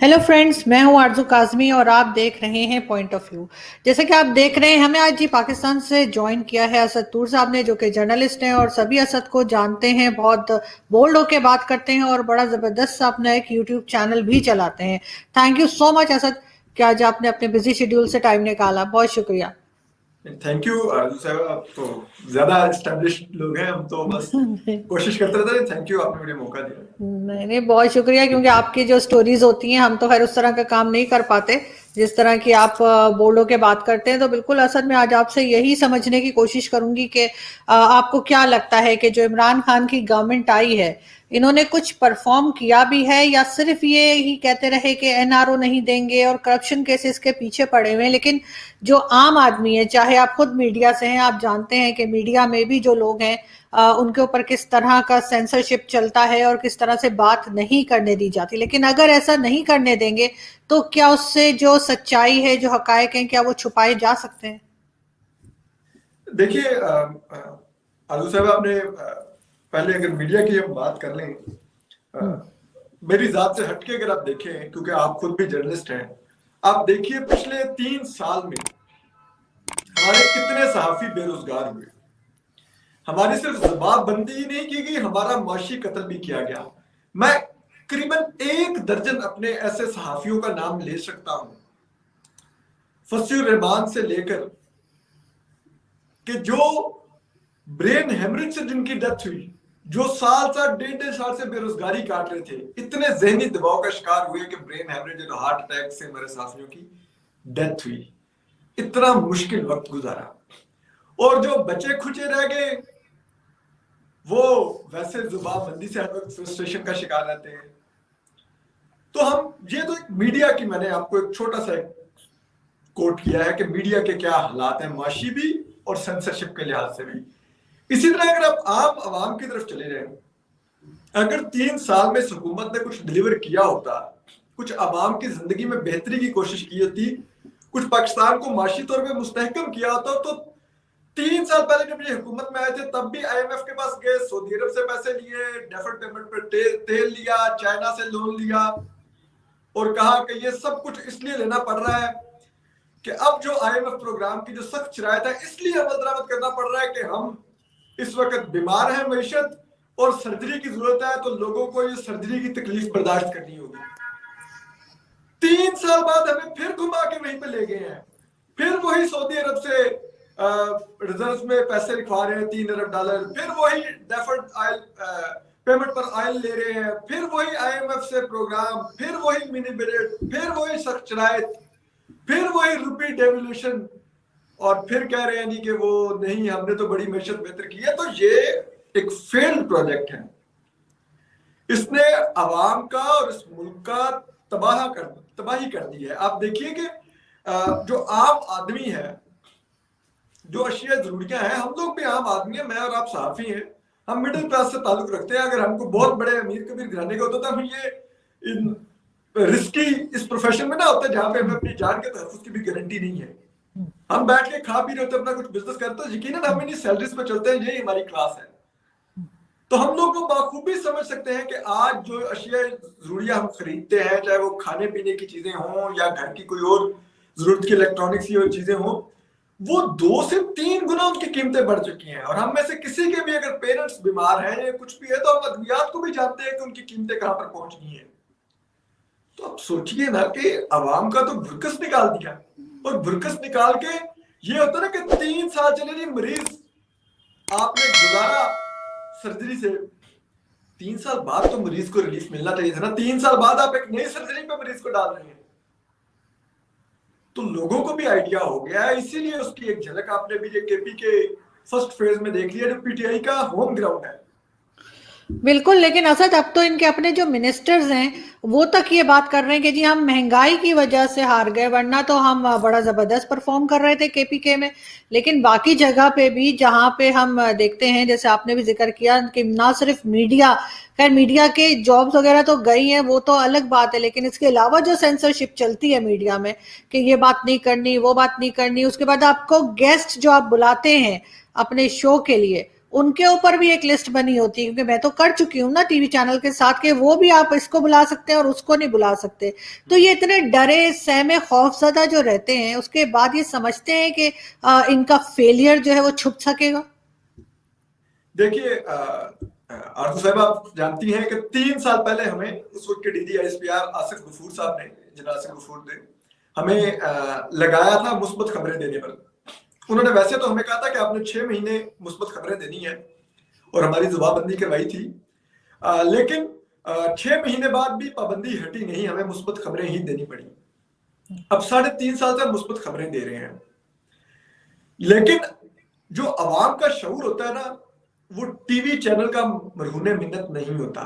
Hello friends, मैं हूं आरजू काजमी और आप देख रहे हैं पॉइंट ऑफ व्यू। जैसे कि आप देख रहे हैं, हमें आज जी पाकिस्तान से ज्वाइन किया है असद तूर साहब ने, जो कि जर्नलिस्ट हैं और सभी असद को जानते हैं। बहुत बोल्ड होके बात करते हैं और बड़ा ज़बरदस्त अपना एक यूट्यूब चैनल भी चलाते हैं। Thank you so much Asad कि आज आपने अपने बिजी शेड्यूल से टाइम निकाला, बहुत शुक्रिया। थैंक यू आरजू साहब, आप तो ज्यादा एस्टेब्लिश्ड लोग हैं, हम तो बस कोशिश करते रहते हैं। थैंक यू, आपने मुझे मौका दिया। नहीं नहीं, बहुत शुक्रिया, क्योंकि आपकी जो स्टोरीज होती हैं हम तो खैर उस तरह का काम नहीं कर पाते जिस तरह की आप बोलो के बात करते हैं। तो बिल्कुल असद, मैं आज आपसे यही समझने की कोशिश करूंगी कि आपको क्या लगता है कि जो इमरान खान की गवर्नमेंट आई है, इन्होंने कुछ परफॉर्म किया भी है या सिर्फ ये ही कहते रहे कि एनआरओ नहीं देंगे और करप्शन केसेस के पीछे पड़े हुए हैं। लेकिन जो आम आदमी है, चाहे आप खुद मीडिया से हैं, आप जानते हैं कि मीडिया में भी जो लोग हैं उनके ऊपर किस तरह का सेंसरशिप चलता है और किस तरह से बात नहीं करने दी जाती। लेकिन अगर ऐसा नहीं करने देंगे तो क्या उससे जो सच्चाई है, जो हकायक हैं, क्या वो छुपाए जा सकते हैं? देखिए आलू साहब, आपने पहले अगर मीडिया की हम बात कर लें, मेरी जात से हटके अगर आप देखें, क्योंकि आप खुद भी जर्नलिस्ट हैं, आप देखिए पिछले 3 साल में हमारे कितने सहाफी बेरोजगार हुए। हमारी सिर्फ जबाबबंदी ही नहीं की गई, हमारा माशी कत्ल भी किया गया। मैं करीबन 1 दर्जन अपने ऐसे सहाफियों का नाम ले सकता हूं, फसीउर रहमान से लेकर कि जो ब्रेन हेमरेज से जिनकी डेथ हुई, जो साल 1.5 साल से बेरोजगारी काट रहे थे, इतने जहनी दबाव का शिकार हुए कि ब्रेन हेमरेज और हार्ट अटैक से हमारे साथियों की डेथ हुई। इतना मुश्किल वक्त गुजारा, और जो बचे खुचे रह गए वो वैसे जुबानबंदी से हर वक्त फ्रस्ट्रेशन का शिकार रहते हैं। तो हम ये तो एक मीडिया की, मैंने आपको एक छोटा सा कोट किया है कि मीडिया के क्या हालात हैं, माशी भी और सेंसरशिप के लिहाज से भी। इसी तरह अगर आप आम आवाम की तरफ चले जाए, अगर 3 साल में हुकूमत ने कुछ डिलीवर किया होता, कुछ आवाम की जिंदगी में बेहतरी की कोशिश की होती, कुछ पाकिस्तान को माशी तौर पर मुस्तहकम किया होता, तो 3 साल पहले जब ये हुकूमत में आए थे तब भी आईएमएफ के पास गए, सऊदी अरब से पैसे लिए, डेफर्ड पेमेंट पर तेल लिया, चाइना से लोन लिया और कहा कि ये सब कुछ इसलिए लेना पड़ रहा है कि अब जो आईएमएफ प्रोग्राम की जो सख्त शरायत है इसलिए अमल दरामद करना पड़ रहा है कि हम इस वक्त बीमार हैं मईशत और सर्जरी की जरूरत है, तो लोगों को ये सर्जरी की तकलीफ बर्दाश्त करनी होगी। 3 साल बाद हमें फिर घुमा के वहीं पे ले गए हैं, फिर वही सऊदी अरब से रिजर्व में पैसे लिखवा रहे हैं $3 अरब, फिर वही डेफर्ड ऑयल पेमेंट पर ऑयल ले रहे हैं, फिर वही आईएमएफ से प्रोग्राम, फिर वही मिनी बजट, फिर वही सख्त शरायत, फिर वही रुपी डेवल्यूशन, और फिर कह रहे हैं जी कि वो नहीं, हमने तो बड़ी मैशत बेहतर की है। तो ये एक फेल्ड प्रोजेक्ट है, इसने आवाम का और इस मुल्क का तबाही कर दी है। आप देखिए कि जो आम आदमी है, जो अशिया जरूरियां हैं, हम लोग भी आम आदमी हैं, मैं और आप सहाफी हैं, हम मिडिल क्लास से ताल्लुक रखते हैं। अगर हमको बहुत बड़े अमीर कबीर घराने का होता तो हम ये रिस्की इस प्रोफेशन में ना होते जहां पे हमें अपनी जान के तहफ़्फ़ुज़ की भी गारंटी नहीं है। हम बैठ के खा पी रहे होते, अपना कुछ बिजनेस करते हैं, यकीनन हम इन्हीं सैलरीज पे चलते हैं, यही हमारी क्लास है। तो हम लोग को बाखूबी समझ सकते हैं कि आज जो अशिया जरूरिया हम खरीदते हैं, चाहे वो खाने पीने की चीजें हों या घर की कोई और जरूरत की इलेक्ट्रॉनिक्स की चीजें हों, वो 2 से 3 गुना उनकी कीमतें बढ़ चुकी हैं। और हम में से किसी के भी अगर पेरेंट्स बीमार हैं या कुछ भी है, तो हम अद्वियात को भी जानते हैं कि उनकी कीमतें कहां पर पहुंच गई हैं। तो अब सोचिए ना कि अवाम का तो भुरकस निकाल दिया, और भुरकस निकाल के ये होता ना कि 3 साल चले जी मरीज आपने गुजारा सर्जरी से, 3 साल बाद तो मरीज को रिलीफ मिलना चाहिए था ना। 3 साल बाद आप एक नई सर्जरी पे मरीज को डाल रहे हैं। तो लोगों को भी आइडिया हो गया है, इसीलिए उसकी एक झलक आपने भी केपी के फर्स्ट फेज में देख लिया, जो पीटीआई का होम ग्राउंड है। बिल्कुल, लेकिन असद अब तो इनके अपने जो मिनिस्टर्स हैं वो तक ये बात कर रहे हैं कि जी हम महंगाई की वजह से हार गए, वरना तो हम बड़ा ज़बरदस्त परफॉर्म कर रहे थे केपीके में। लेकिन बाकी जगह पे भी जहाँ पे हम देखते हैं, जैसे आपने भी जिक्र किया कि ना सिर्फ मीडिया, खैर मीडिया के जॉब्स वगैरह तो गई हैं, वो तो अलग बात है, लेकिन इसके अलावा जो सेंसरशिप चलती है मीडिया में कि ये बात नहीं करनी, वो बात नहीं करनी, उसके बाद आपको गेस्ट जो आप बुलाते हैं अपने शो के लिए, उनके ऊपर भी एक लिस्ट बनी होती है, क्योंकि मैं तो कर चुकी हूँ ना टीवी चैनल के साथ के वो भी आप इसको बुला सकते हैं और उसको नहीं बुला सकते। तो ये इतने डरे सहमे खौफजदा जो रहते हैं, उसके बाद ये समझते हैं कि इनका फेलियर जो है वो छुप सकेगा। देखिए आरजू साहब, आप जानती हैं कि 3 साल पहले हमें उस वक्त के DGISPR आसिफ गफूर साहब ने, जनरल आसिफ गफूर ने हमें लगाया था मुस्बत खबरें देने पर। उन्होंने वैसे तो हमें कहा था कि आपने 6 महीने मुस्बत खबरें देनी है और हमारी जुबानबंदी करवाई थी, लेकिन 6 महीने बाद भी पाबंदी हटी नहीं, हमें मुस्बत खबरें ही देनी पड़ी। अब 3.5 साल से हम मुस्बत खबरें दे रहे हैं, लेकिन जो अवाम का शऊर होता है ना, वो टीवी चैनल का मरहूने मिन्नत नहीं होता,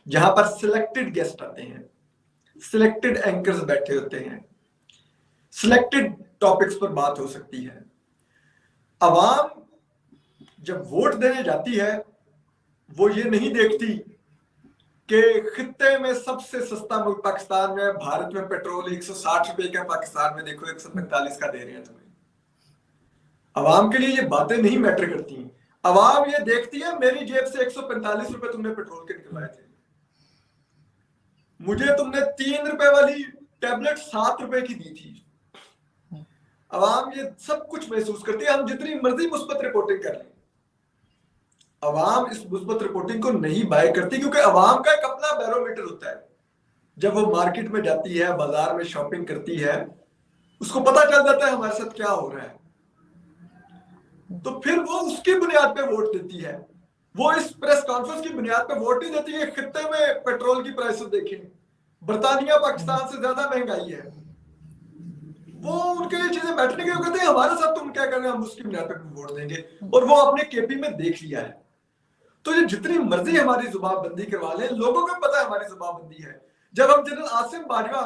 जहां पर सिलेक्टेड गेस्ट आते हैं, सिलेक्टेड एंकर्स बैठे होते हैं, सिलेक्टेड टॉपिक्स पर बात हो सकती है। अवाम जब वोट देने जाती है, वो ये नहीं देखती कि खित्ते में सबसे सस्ता मुल्क पाकिस्तान में, भारत में पेट्रोल 160 रुपए का, पाकिस्तान में देखो 145 का दे रहे हैं तुम्हें। अवाम के लिए ये बातें नहीं मैटर करती। अवाम ये देखती है मेरी जेब से 145 रुपए तुमने पेट्रोल के निकलवाए थे, मुझे तुमने 3 रुपए वाली टैबलेट 7 रुपए की दी थी। अवाम ये सब कुछ महसूस करती है, हम जितनी मर्जी मुस्बत रिपोर्टिंग कर लें, अवाम इस मुस्बत रिपोर्टिंग को नहीं बाय करती, क्योंकि अवाम का एक अपना बैरोमीटर होता है। जब वो मार्केट में जाती है, बाजार में शॉपिंग करती है, उसको पता चल जाता है हमारे साथ क्या हो रहा है, तो फिर वो उसकी बुनियाद पे वोट देती है। वो इस प्रेस कॉन्फ्रेंस की बुनियाद पे वोट नहीं देती है खित्ते में पेट्रोल की प्राइसेस देखें, बर्तानिया पाकिस्तान से ज्यादा महंगाई है। वो उनके लिए चीजें बैठने के कहते हैं हमारे साथ तुम क्या कर रहे हैं, हम उसकी बुनियाद पे वोट देंगे, और वो अपने केपी में देख लिया है। तो ये जितनी मर्जी हमारी जुबानबंदी करवा लें, लोगों को पता है हमारी जुबानबंदी है। जब हम जनरल आसिम बाजवा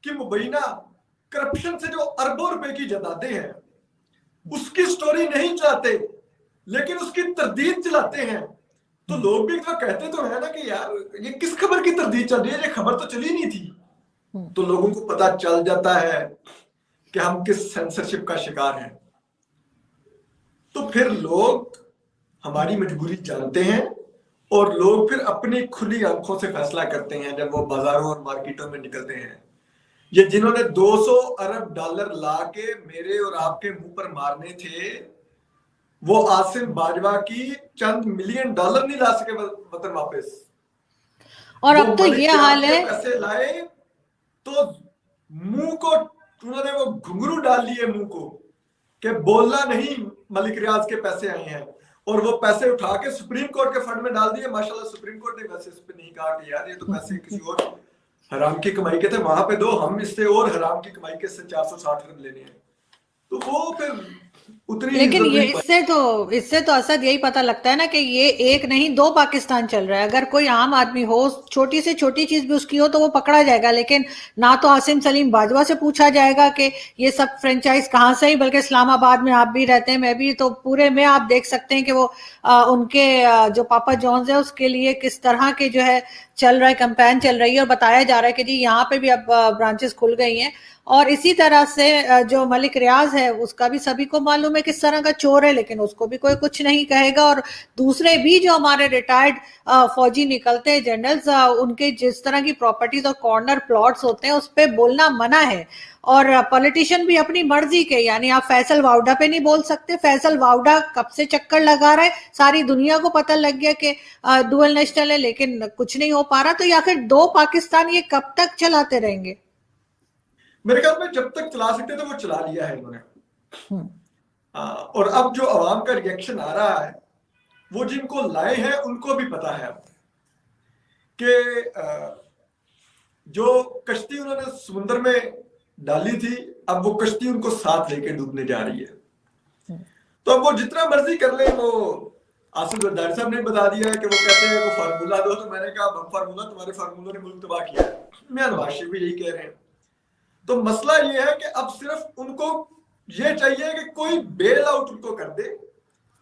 की मुबैना करप्शन से जो अरबों रुपए की जायदादें हैं, उसकी स्टोरी नहीं चलाते लेकिन उसकी तरदीद चलाते हैं, तो लोग भी तो कहते तो है ना कि यार ये किस खबर की तरदीद चल रही है, ये खबर तो चली नहीं थी। तो लोगों को पता चल जाता है कि हम किस सेंसरशिप का शिकार हैं। तो फिर लोग हमारी मजबूरी जानते हैं और लोग फिर अपनी खुली आंखों से फैसला करते हैं जब वो बाजारों और मार्केटों में निकलते हैं। ये जिन्होंने 200 अरब डॉलर ला के मेरे और आपके मुंह पर मारने थे, वो आसिम बाजवा की चंद मिलियन डॉलर नहीं ला सके वतन वापस। और अब तो ये हाल है, पैसे लाए तो मुंह को उन्होंने वो घुंघरू डाल लिए मुंह को कि बोलना नहीं, मलिक रियाज के पैसे आए हैं, और वो पैसे उठा के सुप्रीम कोर्ट के फंड में डाल दिए। माशाल्लाह सुप्रीम कोर्ट ने वैसे इस पे नहीं कहा कि यार ये तो पैसे किसी और हराम की कमाई के थे, वहां पे दो, हम इससे और हराम की कमाई के 460 रन लेने हैं। तो वो फिर उतनी, लेकिन ये इससे तो असद यही पता लगता है ना कि ये एक नहीं दो पाकिस्तान चल रहा है। अगर कोई आम आदमी हो, छोटी से छोटी चीज भी उसकी हो तो वो पकड़ा जाएगा, लेकिन ना तो आसिम सलीम बाजवा से पूछा जाएगा कि ये सब फ्रेंचाइज कहाँ से ही, बल्कि इस्लामाबाद में आप भी रहते हैं, मैं भी, तो पूरे में आप देख सकते हैं कि वो उनके जो पापा जॉन्स है उसके लिए किस तरह के जो है चल रहा है, कैंपेन चल रही है, और बताया जा रहा है कि जी यहाँ पे भी अब ब्रांचेस खुल गई हैं। और इसी तरह से जो मलिक रियाज है उसका भी सभी को मालूम है किस तरह का चोर है, लेकिन उसको भी कोई कुछ नहीं कहेगा। और दूसरे भी जो हमारे रिटायर्ड फौजी निकलते हैं, जनरल्स, उनके जिस तरह की प्रॉपर्टीज और कॉर्नर प्लॉट्स होते हैं उस पर बोलना मना है। और पॉलिटिशियन भी अपनी मर्जी के, यानी आप फैसल वाउडा पे नहीं बोल सकते। फैसल वाउडा कब से चक्कर लगा रहा है, सारी दुनिया को पता लग गया कि डुअल नेशनल है, लेकिन कुछ नहीं हो पा रहा। तो या फिर दो पाकिस्तान ये कब तक चलाते रहेंगे? मेरे ख्याल में जब तक चला सकते थे वो चला लिया है इन्होंने। और अब जो अवाम का रिएक्शन आ रहा है, वो जिनको लाए हैं उनको भी पता है कि जो कश्ती उन्होंने समुद्र में डाली थी, अब वो कश्ती उनको साथ लेके डूबने जा रही है। तो अब वो जितना मर्जी कर ले, वो आसिफ जरदारी साहब ने बता दिया है कि वो कहते हैं वो फार्मूला दो, तो मैंने कहा हम फार्मूला, तुम्हारे फार्मूला ने मुल्क तबाह किया है। मियां नवाज शरीफ भी यही कह रहे हैं। तो मसला ये है कि अब सिर्फ उनको ये चाहिए कि कोई बेल आउट उनको कर दे,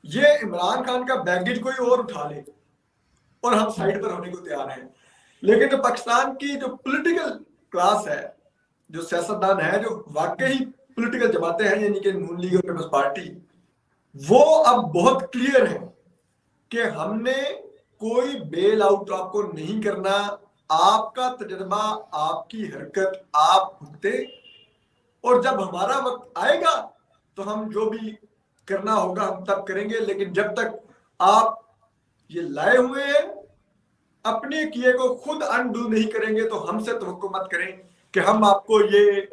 ये इमरान खान का बैगेज कोई और उठा ले और हम साइड पर होने को तैयार हैं। लेकिन जो पाकिस्तान की जो पॉलिटिकल क्लास है, जो सियासतदान है, जो वाकई पॉलिटिकल जमातें हैं, यानी कि नून लीग और पीपल्स पार्टी, वो अब बहुत क्लियर है कि हमने कोई बेल आउट आपको नहीं करना, आपका तजर्बा, आपकी हरकत आप भुगते, और जब हमारा वक्त आएगा तो हम जो भी करना होगा हम तब करेंगे। लेकिन जब तक आप ये लाए हुए हैं, अपने किए को खुद अनडू नहीं करेंगे तो हमसे तवक्को मत करें कि हम आपको ये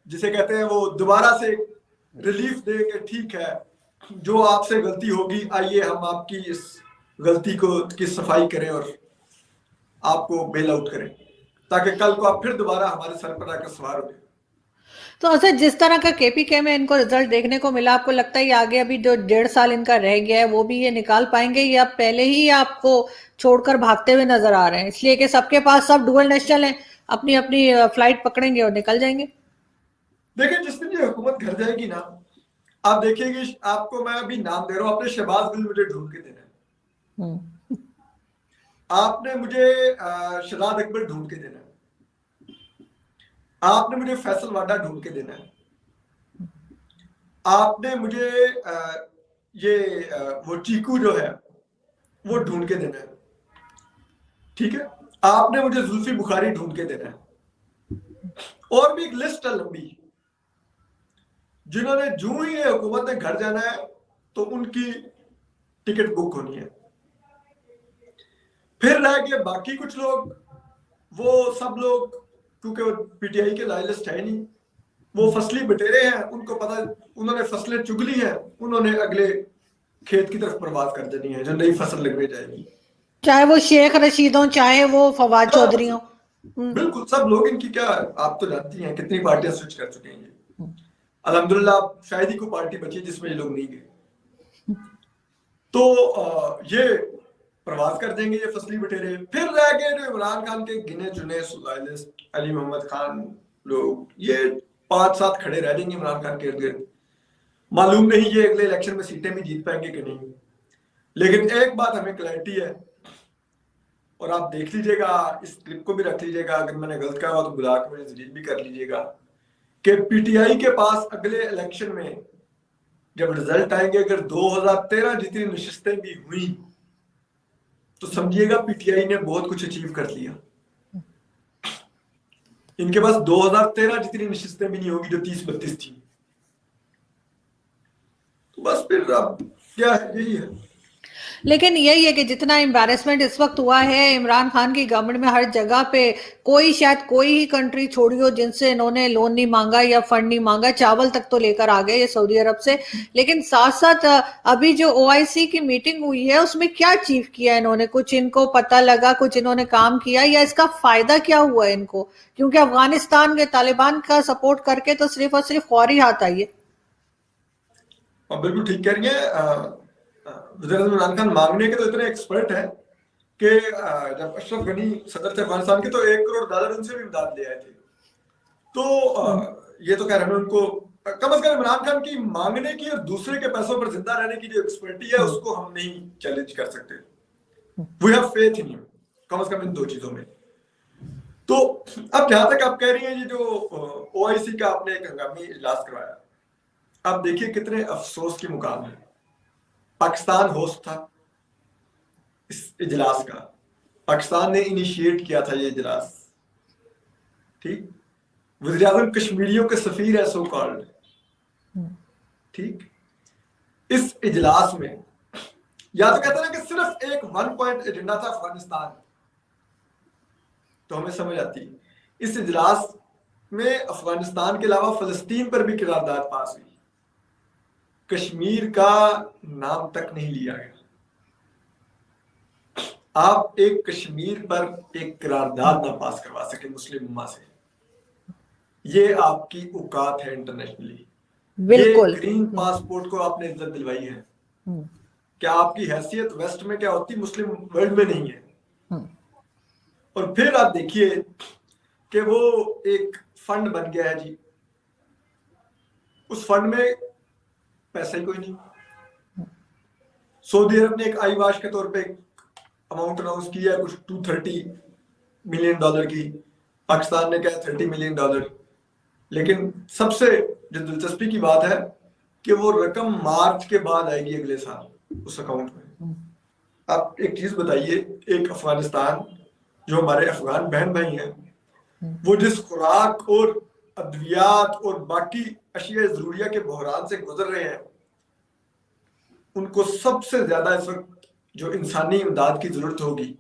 जिसे कहते हैं वो दोबारा से रिलीफ दे के ठीक है जो आपसे गलती होगी, आइए हम आपकी इस गलती को की सफाई करें और आपको बेल आउट करें, ताकि कल को आप फिर दोबारा हमारे सर पर आकर सवार हो। तो अच्छा, जिस तरह का केपीके में इनको रिजल्ट देखने को मिला, आपको लगता है ये आगे अभी जो 1.5 साल इनका रह गया है वो भी ये निकाल पाएंगे, या पहले ही आपको छोड़कर भागते हुए नजर आ रहे हैं इसलिए कि सबके पास सब डुअल नेशनल हैं, अपनी अपनी फ्लाइट पकड़ेंगे और निकल जाएंगे? देखिए, जिस दिन ये हुकूमत घर जाएगी ना, आप देखिएगी, आपको मैं अभी नाम दे रहा हूँ, आपने शहबाज गिल मुझे ढूंढ के देना है, आपने मुझे शहजाद अकबर ढूंढ के देना है, आपने मुझे फैसल वाडा ढूंढ के देना है, आपने मुझे वो चीकू जो है वो ढूंढ के देना है, ठीक है, आपने मुझे जुल्फी बुखारी ढूंढ के देना है, और भी एक लिस्ट है लंबी, जिन्होंने जो ही ये हुकूमत ने घर जाना है तो उनकी टिकट बुक होनी है। फिर रह गए बाकी कुछ लोग, वो सब लोग क्योंकि वो पीटीआई के लाइलिस्ट है नहीं, वो फसली बटेरे हैं, उनको पता, उन्होंने फसलें चुग ली हैं, उन्होंने अगले खेत की तरफ प्रवास कर देनी है जो नई फसल लगने जाएगी, चाहे वो शेख रशीद हो, चाहे वो फवाद चौधरी हो। बिल्कुल सब लोग इनकी, क्या आप तो जानती हैं कितनी पार्टियां स्विच कर चुके हैं, अल्हम्दुलिल्लाह शायद ही कोई पार्टी बची जिसमें ये लोग नहीं गए। तो ये प्रवास कर देंगे ये फसली बटेरे। फिर रह गए जो इमरान खान के गिने चुने सोशलिस्ट, अली मोहम्मद खान लोग, ये 5-7 खड़े रह जाएंगे इमरान खान के इर्द गिर्द। मालूम नहीं ये अगले इलेक्शन में सीटें भी जीत पाएंगे कि नहीं, लेकिन एक बात हमें क्लैरिटी है, और आप देख लीजिएगा, इस क्लिप को भी रख लीजिएगा, अगर मैंने गलत कहा हो तो बुला के मुझे डिलीट भी कर लीजिएगा, कि पीटीआई के पास अगले इलेक्शन में जब रिजल्ट आएंगे, अगर 2013 जितनी नशिस्तें भी हुई तो समझिएगा पीटीआई ने बहुत कुछ अचीव कर लिया। इनके पास 2013 जितनी नशिस्तें भी नहीं होगी जो 30-32 थी, तो बस फिर अब क्या है, यही है। लेकिन यही है कि जितना एम्बैरेसमेंट इस वक्त हुआ है इमरान खान की गवर्नमेंट में, हर जगह पे कोई, शायद कोई ही कंट्री छोड़ी हो जिनसे इन्होंने लोन नहीं मांगा या फंड नहीं मांगा, चावल तक तो लेकर आ गए ये सऊदी अरब से। लेकिन साथ साथ अभी जो ओआईसी की मीटिंग हुई है उसमें क्या अचीव किया इन्होंने? कुछ इनको पता लगा, कुछ इन्होंने काम किया, या इसका फायदा क्या हुआ इनको? क्योंकि अफगानिस्तान के तालिबान का सपोर्ट करके तो सिर्फ और सिर्फ फौरी हाथ आई है। बिल्कुल ठीक कह रही है। इमरान खान मांगने के तो इतने एक्सपर्ट है कि जब अशरफ गनी सदर थे अफगानिस्तान के तो $1 करोड़ उनसे भी इमदाद ले आए थे। तो ये तो कह रहे हैं उनको, कम से कम इमरान खान की मांगने की और दूसरे के पैसों पर जिंदा रहने की जो एक्सपर्टी है उसको हम नहीं चैलेंज कर सकते। We have faith in you, कम से कम इन 2 चीजों में। तो अब जहां तक आप कह रही हैं, ये जो ओआईसी का आपने एक हंगामी इजलास करवाया, अब देखिए कितने अफसोस की मुकाम है, पाकिस्तान होस्ट था इस इजलास का, पाकिस्तान ने इनिशिएट किया था ये इजलास, ठीक, वज़ीर-ए-आज़म कश्मीरियों के सफीर है सो कॉल्ड, ठीक। इस इजलास में या तो कहते ना कि सिर्फ एक 1 पॉइंट एजेंडा था अफगानिस्तान, तो हमें समझ आती, इस इजलास में अफगानिस्तान के अलावा फलस्तीन पर भी करारदाद पास हुई, कश्मीर का नाम तक नहीं लिया गया। आप एक कश्मीर पर एक करारदाद ना पास करवा सके मुस्लिम उम्मा से, ये आपकी औकात है इंटरनेशनली। ये ग्रीन पासपोर्ट को आपने इज्जत दिलवाई है, क्या आपकी हैसियत वेस्ट में क्या होती, मुस्लिम वर्ल्ड में नहीं है। और फिर आप देखिए कि वो एक फंड बन गया है जी, उस फंड में पैसा ही कोई नहीं। सऊदी अरब ने एक आई वाश के तौर पे अमाउंट अनाउंस किया कुछ $230 मिलियन की, पाकिस्तान ने कहा $30 मिलियन, लेकिन सबसे जो दिलचस्पी की बात है कि वो रकम मार्च के बाद आएगी अगले साल उस अकाउंट में। आप एक चीज बताइए, एक अफगानिस्तान, जो हमारे अफगान बहन भाई हैं, वो जिस खुराक और अद्वियात और बाकी अशिया जरूरिया के बहरान से गुजर रहे हैं, उनको सबसे ज्यादा इस वक्त जो इंसानी इमदाद की जरूरत होगी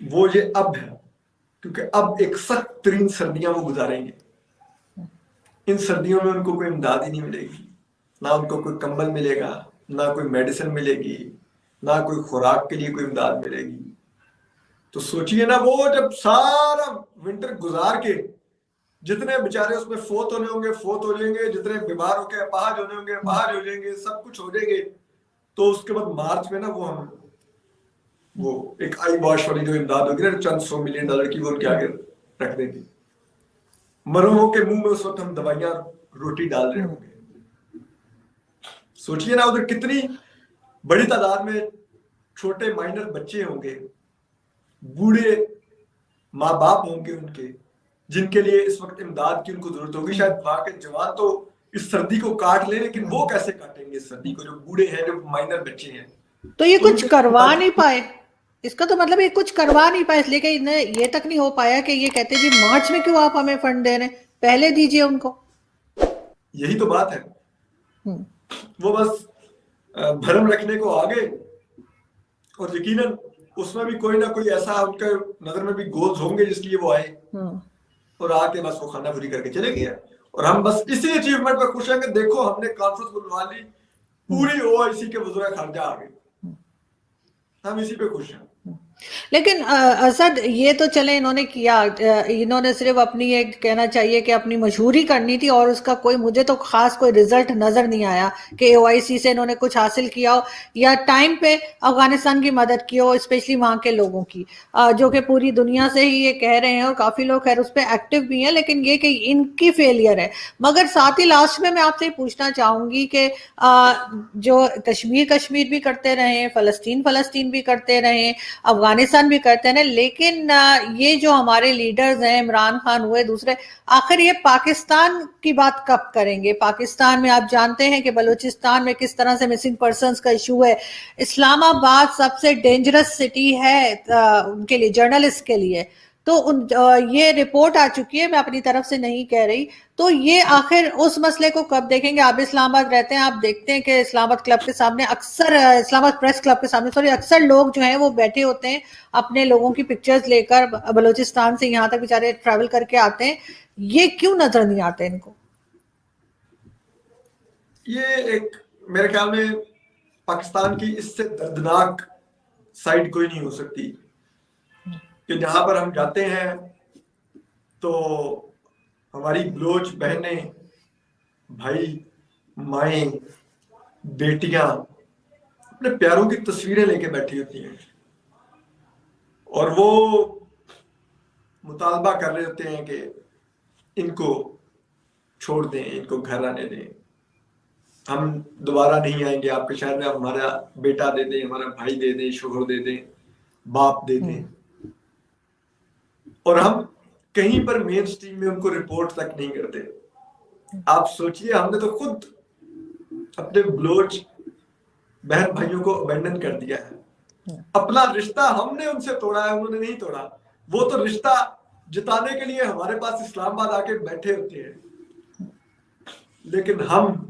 वो ये अब है, क्योंकि अब एक सख्त तरीन सर्दियां वो गुजारेंगे। इन सर्दियों में उनको कोई इमदाद ही नहीं मिलेगी, ना उनको कोई कंबल मिलेगा, ना कोई मेडिसिन मिलेगी, ना कोई खुराक के लिए कोई इमदाद मिलेगी। तो सोचिए ना, वो जब सारा विंटर गुजार के जितने बेचारे उसमें फोत होने होंगे फोत हो जाएंगे, जितने बीमार होके अपाहज होने होंगे अपाहज हो जाएंगे, सब कुछ हो जाएंगे। तो उसके बाद मार्च में ना वो एक आई वॉश वाली जो इमदाद होगी ना, चंद $100 मिलियन की, वो उनके आगे रख देंगे। मरूमों के मुंह में उस वक्त हम दवाइयां रोटी डाल रहे होंगे। सोचिए ना, उधर कितनी बड़ी तादाद में छोटे माइनर बच्चे होंगे, बूढ़े माँ बाप होंगे उनके, जिनके लिए इस वक्त इमदाद की उनको जरूरत होगी। शायद वहां के जवान तो इस सर्दी को काट ले, लेकिन वो कैसे काटेंगे इस सर्दी को, जो बूढ़े हैं, जो माइनर बच्चे हैं। तो ये तो कुछ उनके करवा नहीं पाए, इसका तो मतलब ये कुछ करवा नहीं पाए, इसलिए कि इन्हें ये तक नहीं हो पाया कि ये कहते जी मार्च में क्यों आप हमें फंड दे रहे हैं, पहले दीजिए उनको। यही तो बात है, वो बस भरम रखने को आ गए, और यकीनन उसमें भी कोई ना कोई ऐसा उनके नजर में भी गोल्स होंगे जिसलिए वो आए, और आके बस वो खाना पूरी करके चले गए। और हम बस इसी अचीवमेंट पर खुश हैं कि देखो हमने कॉन्फ्रेंस बुलवा ली, पूरी ओआईसी के वज़ीर खारजा आ गए, हम इसी पे खुश हैं। लेकिन असद, ये तो चले इन्होंने किया, इन्होंने सिर्फ अपनी एक कहना चाहिए कि अपनी मशहूरी करनी थी, और उसका कोई मुझे तो खास कोई रिजल्ट नजर नहीं आया कि ओआईसी से इन्होंने कुछ हासिल किया हो या टाइम पे अफगानिस्तान की मदद की हो, स्पेशली वहां के लोगों की, जो कि पूरी दुनिया से ही ये कह रहे हैं, और काफी लोग खैर उस पर एक्टिव भी हैं, लेकिन ये कि इनकी फेलियर है। मगर साथ ही लास्ट में मैं आपसे पूछना चाहूंगी कि जो कश्मीर कश्मीर भी करते रहे, फलस्तीन फलस्तीन भी करते रहे, अफगानिस्तान भी करते हैं, लेकिन ये जो हमारे लीडर्स हैं, इमरान खान हुए, दूसरे, आखिर ये पाकिस्तान की बात कब करेंगे? पाकिस्तान में आप जानते हैं कि बलूचिस्तान में किस तरह से मिसिंग पर्संस का इशू है। इस्लामाबाद सबसे डेंजरस सिटी है उनके लिए, जर्नलिस्ट के लिए। तो ये रिपोर्ट आ चुकी है, मैं अपनी तरफ से नहीं कह रही। तो ये आखिर उस मसले को कब देखेंगे? आप इस्लामाबाद रहते हैं, आप देखते हैं कि इस्लामाबाद क्लब के सामने अक्सर, इस्लामाबाद प्रेस क्लब के सामने सॉरी, अक्सर लोग जो हैं वो बैठे होते हैं अपने लोगों की पिक्चर्स लेकर, बलूचिस्तान से यहाँ तक बेचारे ट्रैवल करके आते हैं। ये क्यों नजर नहीं आते इनको? ये एक, मेरे ख्याल में पाकिस्तान की इससे दर्दनाक साइड कोई नहीं हो सकती कि जहां पर हम जाते हैं तो हमारी बलोच बहनें, भाई, माएँ, बेटियां अपने प्यारों की तस्वीरें लेके बैठी होती हैं, और वो मुतालबा कर रहे होते हैं कि इनको छोड़ दें, इनको घर आने दें, हम दोबारा नहीं आएंगे आपके शहर में, हमारा बेटा दे दें, हमारा भाई दे दें, शोहर दे दें, बाप दे दें। और हम कहीं पर मेन स्ट्रीम में उनको रिपोर्ट तक नहीं करते। आप सोचिए, हमने तो खुद अपने बलोच बहन भाइयों को अबेंडन कर दिया है, अपना रिश्ता हमने उनसे तोड़ा है, उन्होंने नहीं तोड़ा। वो तो रिश्ता जिताने के लिए हमारे पास इस्लामाबाद आके बैठे होते हैं, लेकिन हम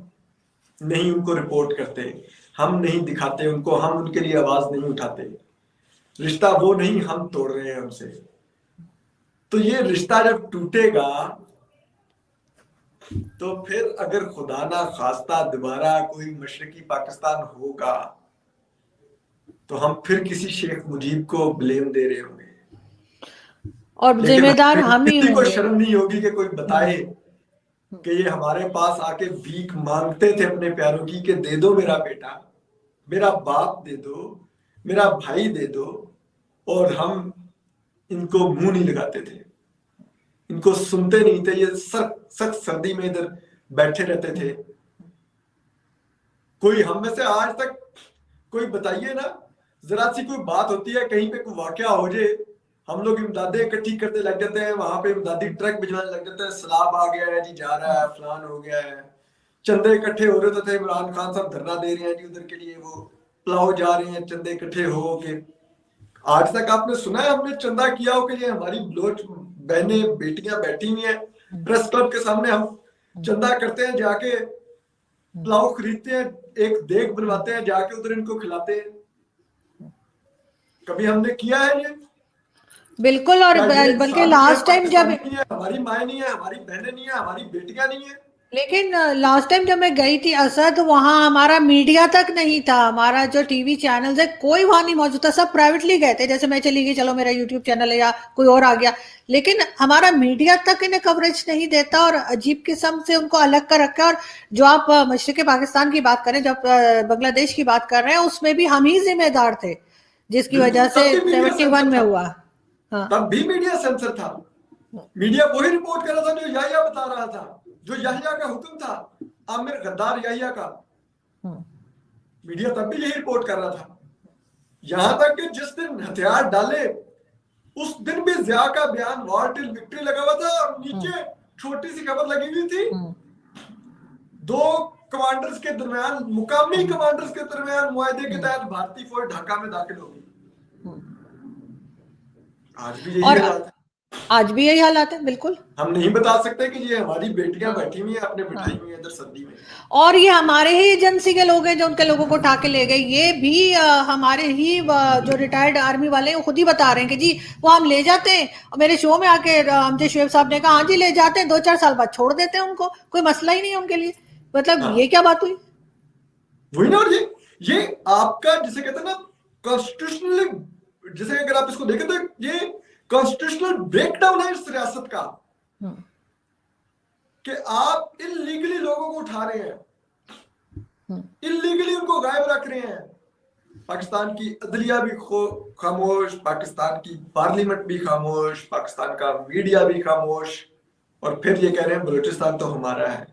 नहीं उनको रिपोर्ट करते, हम नहीं दिखाते उनको, हम उनके लिए आवाज नहीं उठाते। रिश्ता वो नहीं, हम तोड़ रहे हैं उनसे। तो ये रिश्ता जब टूटेगा तो फिर अगर खुदा ना खास्ता दोबारा कोई मशरकी पाकिस्तान होगा तो हम फिर किसी शेख मुजीब को ब्लेम दे रहे होंगे, और जिम्मेदार हम ही किसी को होंगे। शर्म नहीं होगी कि कोई बताए कि ये हमारे पास आके भीख मांगते थे अपने प्यारों की, कि दे दो मेरा बेटा, मेरा बाप दे दो, मेरा भाई दे दो, और हम इनको मुंह नहीं लगाते थे, इनको सुनते नहीं थे। ये सख्त सर्दी में इधर बैठे रहते थे। कोई हम में से आज तक कोई बताइए ना, जरा सी कोई बात होती है, कहीं पे कोई वाकया हो जाए, हम लोग इमदादें इकट्ठी करते लग जाते हैं, वहां पे इमदादी ट्रक भिजवाने लग जाते हैं, सैलाब आ गया है जी, जा रहा है, फलान हो गया है, चंदे इकट्ठे हो रहे थे, इमरान खान साहब धरना दे रहे हैं जी उधर के लिए, वो पुलाव जा रहे हैं चंदे इकट्ठे हो के। आज तक आपने सुना है हमने चंदा किया हो कि ये हमारी बलोच बहनें बेटियां बैठी हुई हैं प्रेस क्लब के सामने, हम चंदा करते हैं, जाके पुलाव खरीदते हैं, एक देग बनवाते हैं, जाके उधर इनको खिलाते हैं? कभी हमने किया है ये? बिल्कुल। और क्या ये बल्कि इंसान नहीं है, लास्ट टाइम जब, पाकिस्तानी नहीं है, हमारी माएँ नहीं है, हमारी बहनें नहीं है, हमारी बेटियां नहीं है? लेकिन लास्ट टाइम जब मैं गई थी असद, वहां हमारा मीडिया तक नहीं था, हमारा जो टीवी चैनल्स है कोई वहां नहीं मौजूद था, सब प्राइवेटली गए थे। जैसे मैं चली गई, चलो मेरा यूट्यूब चैनल है या कोई और आ गया, लेकिन हमारा मीडिया तक इन्हें कवरेज नहीं देता और अजीब किस्म से उनको अलग कर रखा है। और जो आप मशरिक पाकिस्तान की बात करें, जब बांग्लादेश की बात कर रहे हैं, उसमें भी हम ही जिम्मेदार थे जिसकी बिल्कुल, वजह से तब भी मीडिया 71 सेंसर में था, हुआ। हाँ, तब भी मीडिया सेंसर था। मीडिया वही रिपोर्ट कर रहा था जो याहिया बता रहा था, जो याहिया का हुक्म था, आमिर गद्दार याहिया का। मीडिया तब भी यही रिपोर्ट कर रहा था। यहां तक कि जिस दिन हथियार डाले उस दिन भी जिया का बयान वॉर टिल विक्ट्री लगा हुआ था और नीचे छोटी सी खबर लगी हुई थी, दो कमांडर्स के दरमियान, मुकामी कमांडर्स के दरमियान मुआहदे के तहत भारतीय फौज ढाका में दाखिल होगी। आज भी यही और हालात है। आज भी यही हालात है, बिल्कुल। हम नहीं बता सकते कि ये हमारी बेटियां बैठी हुई हैं अपने बिठाई हुई हैं इधर सर्दी में, और ये हमारे ही एजेंसी के लोग हैं जो उनके लोगों को उठा के ले गए। ये भी हमारे ही जो रिटायर्ड आर्मी वाले हैं वो खुद ही बता रहे हैं कि जी वो हम ले जाते हैं, और मेरे शो में आके हमसे शुएब साहब ने कहा हाँ जी ले जाते हैं, 2-4 साल बाद छोड़ देते हैं उनको, कोई मसला ही नहीं है उनके लिए। मतलब हाँ। ये क्या बात हुई? वही ना। और ये आपका जिसे कहते हैं ना कॉन्स्टिट्यूशनली, जैसे अगर आप इसको देखें तो ये कॉन्स्टिट्यूशनल ब्रेकडाउन है इस रियासत का, कि आप इलीगली लोगों को उठा रहे हैं, इलीगली उनको गायब रख रहे हैं। पाकिस्तान की अदलिया भी खामोश, पाकिस्तान की पार्लियामेंट भी खामोश, पाकिस्तान का मीडिया भी खामोश, और फिर ये कह रहे हैं बलूचिस्तान तो हमारा है,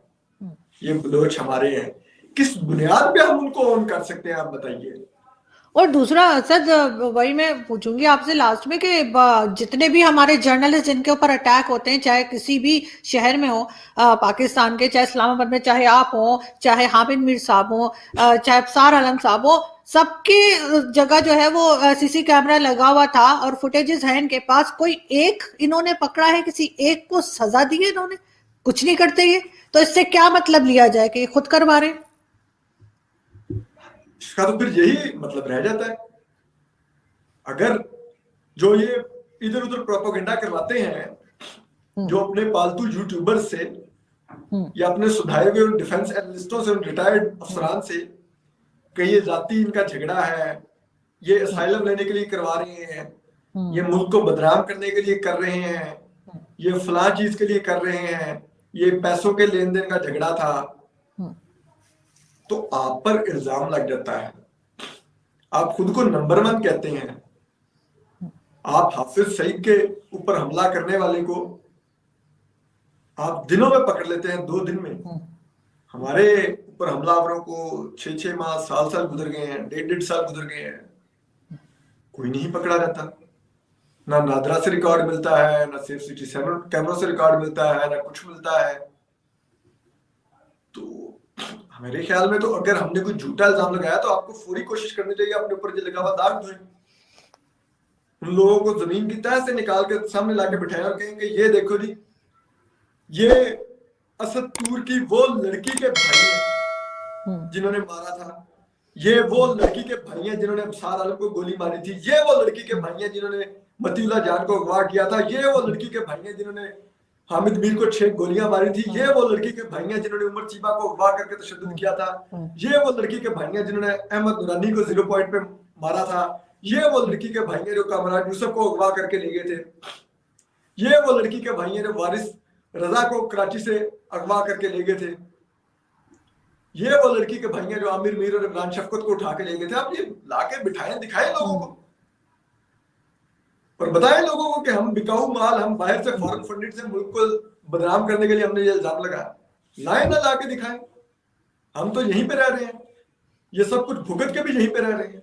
ये बलोच हमारे हैं। किस बुनियाद पे हम उनको ओन कर सकते हैं, आप बताइए। और दूसरा सर, वही मैं पूछूंगी आपसे लास्ट में कि जितने भी हमारे जर्नलिस्ट जिनके ऊपर अटैक होते हैं, चाहे किसी भी शहर में हो पाकिस्तान के, चाहे इस्लामाबाद में, चाहे आप हो, चाहे हामिद मीर साहब हो, चाहे अफसार आलम साहब हो, सबके जगह जो है वो सीसी कैमरा लगा हुआ था और फुटेजेस हैं इनके पास। कोई एक इन्होंने पकड़ा है, किसी एक को सजा दी है इन्होंने? कुछ नहीं करते ये। तो इससे क्या मतलब लिया जाए कि खुद करवा रहे हैं? इसका तो फिर यही मतलब रह जाता है। अगर जो ये इधर उधर प्रोपेगेंडा करवाते हैं जो अपने पालतू यूट्यूबर से या अपने सुधारे हुए डिफेंस एनालिस्टों से, रिटायर्ड अफसरान से, कि ये जाति इनका झगड़ा है, ये असाइलम लेने के लिए करवा रहे हैं, ये मुल्क को बदनाम करने के लिए कर रहे हैं, ये फलां चीज के लिए कर रहे हैं, ये पैसों के लेन देन का झगड़ा था, तो आप पर इल्जाम लग जाता है। आप खुद को नंबर 1 कहते हैं, आप हाफिज सईद के ऊपर हमला करने वाले को आप दिनों में पकड़ लेते हैं, 2 दिन में। हमारे ऊपर हमलावरों को 6-6 माह, साल गुजर गए हैं, 1.5 साल गुजर गए हैं, कोई नहीं पकड़ा जाता। ना नादरा से रिकॉर्ड मिलता है, ना सेफ सिटी 7 कैमरों से रिकॉर्ड मिलता है, ना कुछ मिलता है। तो मेरे ख्याल में तो अगर हमने कोई झूठा इल्जाम लगाया तो आपको पूरी कोशिश करनी चाहिए अपने ऊपर जो लगा हुआ दाग धोए। उन लोगों को जमीन की तह से निकाल के सामने लाके बिठाया और कहें कि ये देखो जी, ये असद तूर की वो लड़की के भाई हैं जिन्होंने मारा था, ये वो लड़की के भाई हैं जिन्होंने अफसार आलम को गोली मारी थी, ये वो लड़की के भाई हैं जिन्होंने मतीउल्लाह जान को अगवा किया था, ये वो लड़की के भाई हैं जिन्होंने हामिद मीर को 6 गोलियां मारी थी, ये वो लड़की के भाई हैं जिन्होंने उमर चीबा को अगवा करके तशद्दुद किया था, ये वो लड़की के भाई हैं जिन्होंने अहमद नुरानी को 0 पॉइंट पे मारा था, ये वो लड़की के भाई हैं जो कामरान यूसुफ को अगवा करके ले गए थे, ये वो लड़की के भाई हैं जो वारिस रजा को कराची से अगवा करके ले गए थे, ये वो लड़की के भाई हैं जो आमिर मीर और इमरान शफकत को उठा के ले गए थे। आप ये लाके बिठाएं, दिखाएं लोगों को और बताएं लोगों को कि हम बिकाऊ माल, हम बाहर से फॉरेन फंडेड से मुल्क को बदनाम करने के लिए हमने ये इल्जाम लगाया। लाए ना लाके दिखाएं, हम तो यहीं पे रह रहे हैं, ये सब कुछ भुगत के भी यहीं पे रह रहे हैं।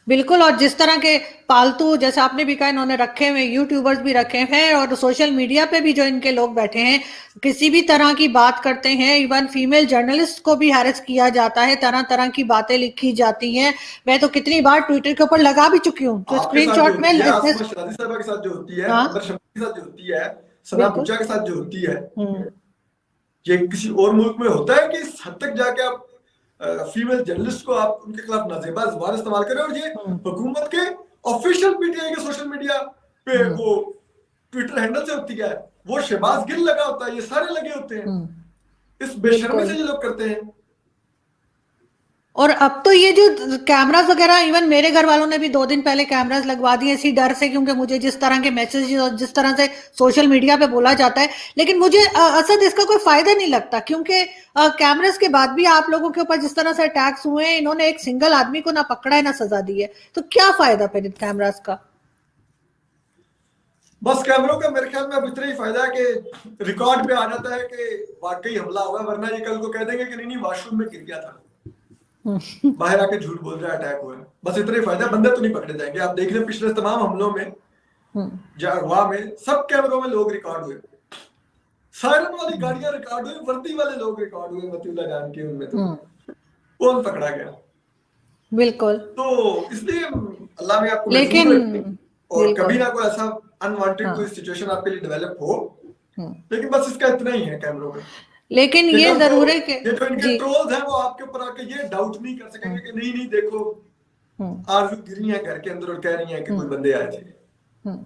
बिल्कुल। और जिस तरह के पालतू, जैसे आपने भी कहा, इन्होंने रखे हुए यूट्यूबर्स भी रखे हैं और सोशल मीडिया पे भी जो इनके लोग बैठे हैं, किसी भी तरह की बात करते हैं, इवन फीमेल जर्नलिस्ट को भी हैरेस किया जाता है, तरह तरह की बातें लिखी जाती हैं। मैं तो कितनी बार ट्विटर के ऊपर लगा भी चुकी हूँ, तो आपके साथ जो स्क्रीनशॉट में होती है, इतने। आसमा शराजी साहबा के साथ जो होती है, हाँ, अमर शबीर के साथ जो होती है, सना बिल्कुल। बुच्चा के साथ जो होती है, हम्म। ये किसी और मुल्क में होता है कि इस हद तक जाके आप फीमेल जर्नलिस्ट को आप उनके खिलाफ नाजेबा जुबान इस्तेमाल करें, और ये हम्म। हुकूमत के ऑफिशियल पीटीआई के सोशल मीडिया पे हम्म। वो ट्विटर हैंडल से होती है, वो शहबाज गिल लगा होता है, ये सारे लगे होते हैं। हम्म। इस बेशर्मी बिल्कुल। से ये लोग करते हैं। और अब तो ये जो कैमरास वगैरह, इवन मेरे घर वालों ने भी 2 दिन पहले कैमरास लगवा दिए इसी डर से, क्योंकि मुझे जिस तरह के मैसेजेस और जिस तरह से सोशल मीडिया पे बोला जाता है, लेकिन मुझे असद इसका कोई फायदा नहीं लगता, क्योंकि कैमरास के बाद भी आप लोगों के ऊपर जिस तरह से अटैक्स हुए हैं, इन्होंने एक सिंगल आदमी को ना पकड़ा है ना सजा दी है, तो क्या फायदा फिर इन कैमरास का? बस कैमरों का मेरे ख्याल में अब इतना ही फायदा है कि रिकॉर्ड पे आ जाता है कि वाकई हमला हुआ है, वरना ये कल को कह देंगे कि नहीं नहीं वॉशरूम में गिर गया था, बाहर आके झूठ बोल रहा है अटैक हुआ है। बस इतना ही फायदा, बंदे तो नहीं पकड़े जाएंगे। आप देख रहे हैं पिछले तमाम हमलों में, अगवा में, सब कैमरों में लोग रिकॉर्ड हुए, सायरन वाली गाड़ियां रिकॉर्ड हुई, वर्दी वाले लोग रिकॉर्ड हुए, मतीउल्लाह जान के उनमें तो कौन पकड़ा गया। बिल्कुल। तो इसलिए अल्लाह में आपको लेकिन महफूज रखे, और बिल्कुल। कभी ना कोई ऐसा अनवांटेड कोई हाँ। सिचुएशन आपके लिए डेवलप हो। लेकिन बस इसका इतना ही है कैमरों में, लेकिन कि ये कल को जरूर है कि ये जो इनके जी। ट्रोल्स हैं वो आपके ऊपर आके ये डाउट नहीं कर सकेंगे कि नहीं नहीं देखो हम्म। आरजू गिरी है घर के अंदर और कह रही है कि कोई बंदे आए थे। हम्म।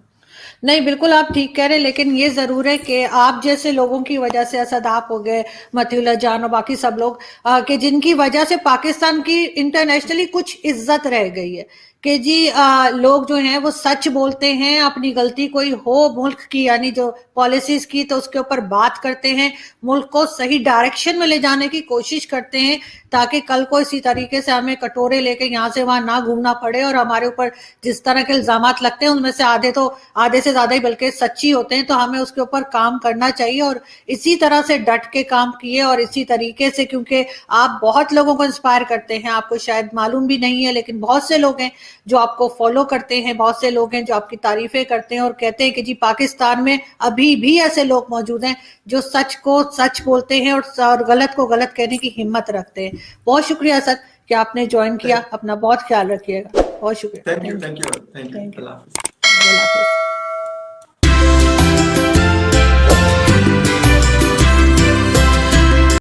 नहीं, बिल्कुल आप ठीक कह रहे हैं, लेकिन ये जरूर है कि आप जैसे लोगों की वजह से, असद आप हो गए, मतीउल्लाह जान और बाकी सब लोग, कि जिनकी वजह से पाकिस्तान की इंटरनेशनली कुछ इज्जत रह गई है, कि जी लोग जो हैं वो सच बोलते हैं, अपनी गलती कोई हो मुल्क की, यानी जो पॉलिसीज की, तो उसके ऊपर बात करते हैं, मुल्क को सही डायरेक्शन में ले जाने की कोशिश करते हैं, ताकि कल को इसी तरीके से हमें कटोरे लेके यहाँ से वहां ना घूमना पड़े, और हमारे ऊपर जिस तरह के इल्जाम लगते हैं उनमें से आधे से ज्यादा ही बल्कि सच्ची होते हैं, तो हमें उसके ऊपर काम करना चाहिए, और इसी तरह से डट के काम किए, और इसी तरीके से, क्योंकि आप बहुत लोगों को इंस्पायर करते हैं, आपको शायद मालूम भी नहीं है, लेकिन बहुत से लोग हैं जो आपको फॉलो करते हैं, बहुत से लोग हैं जो आपकी तारीफें करते हैं और कहते हैं कि जी पाकिस्तान में अभी भी ऐसे लोग मौजूद हैं जो सच को सच बोलते हैं और गलत को गलत कहने की हिम्मत रखते हैं। बहुत शुक्रिया सर कि आपने ज्वाइन किया, अपना बहुत ख्याल रखिएगा। बहुत शुक्रिया। Thank you thank you. Thank you thank you. Thank you. Allah Hafiz. Allah Hafiz.